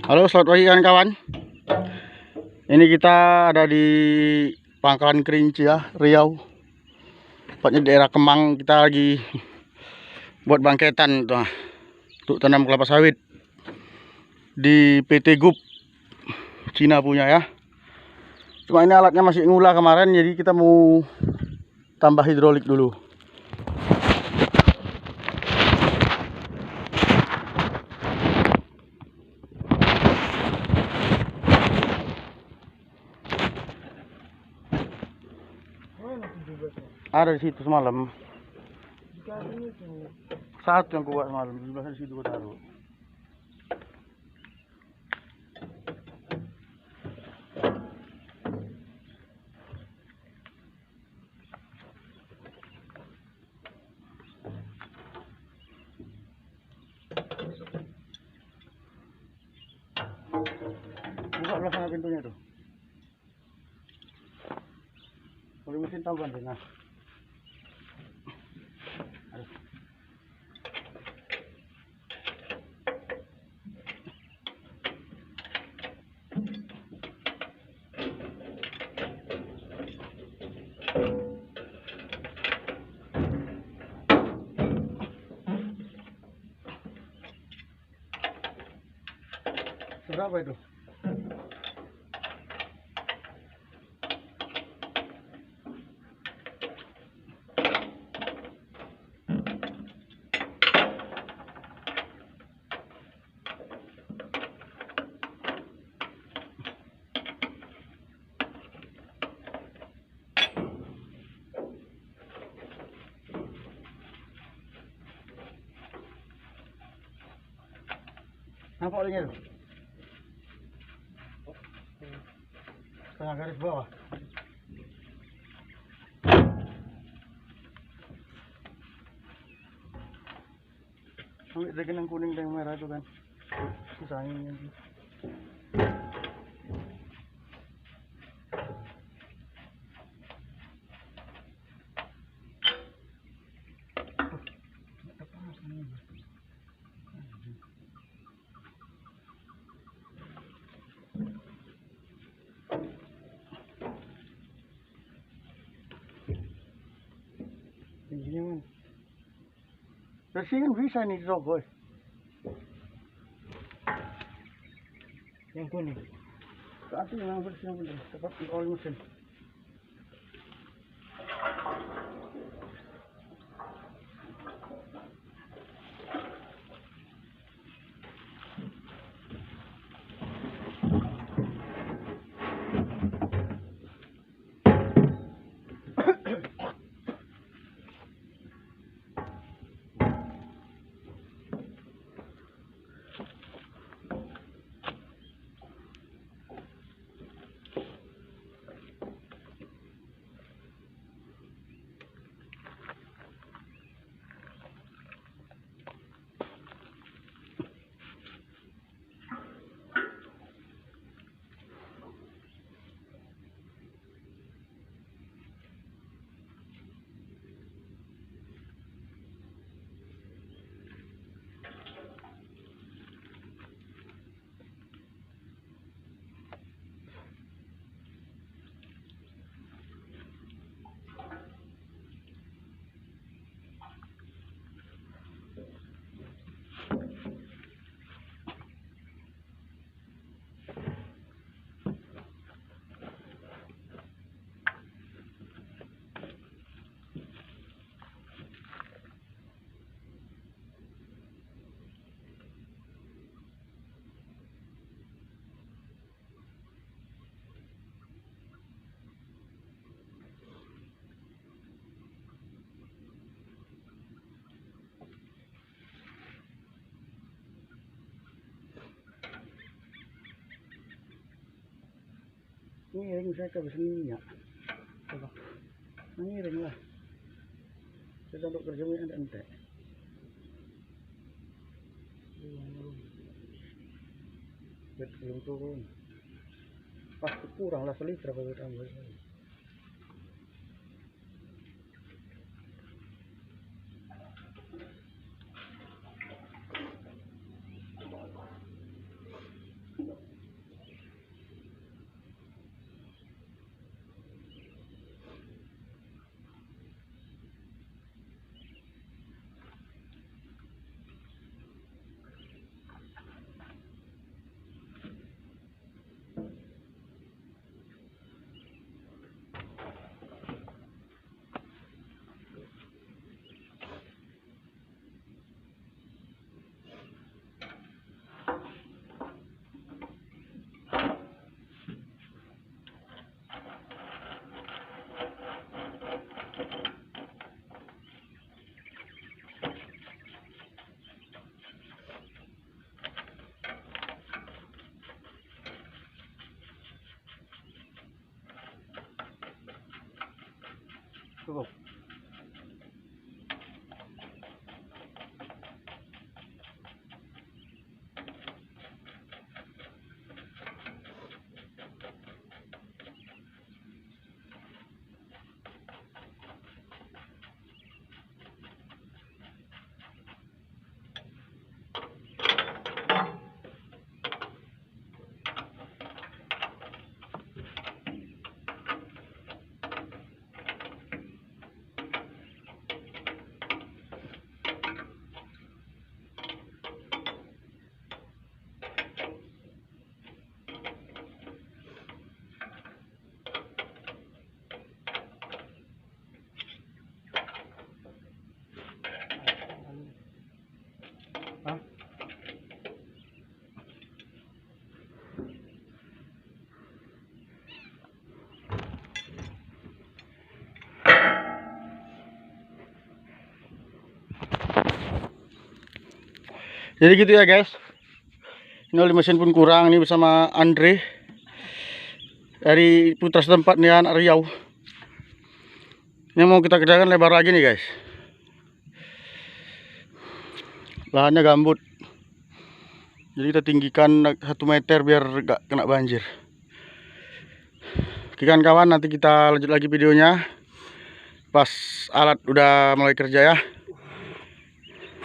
Halo, selamat pagi kawan-kawan. Ini kita ada di Pangkalan Kerinci ya, Riau. Tepatnya daerah Kemang. Kita lagi buat bangketan tuh, untuk tanam kelapa sawit di PT Group Cina punya ya. Cuma ini alatnya masih ngulah kemarin, jadi kita mau tambah hidrolik dulu. Ada di situ semalam. Satu yang kuat semalam, di situ gua taruh. Buka belah sana pintunya tuh. Boleh mesin tambahan deh, nah. Berapa itu? Nampak olehnya tuh? Setengah garis bawah. Ambil daging yang kuning dan yang merah itu kan. Susahnya ini. Tingginya man. Bersih kan bisa nih diroboh. Yang kuning. Tapi yang bersih yang bener. Cepat oli mesin. Ini saya ke minyak. Coba. Ini ring lah. Kita untuk kerja minyak ada entek. Belum turun. Pasti kurang lah seliter kalau tambah. Cukup. Jadi gitu ya guys. Ini oli mesin pun kurang. Ini bersama Andre dari putra setempat nih, anak Riau. Ini mau kita kerjakan lebar lagi nih guys. Lahannya gambut. Jadi kita tinggikan 1 meter biar gak kena banjir. Oke kan kawan, nanti kita lanjut lagi videonya pas alat udah mulai kerja ya.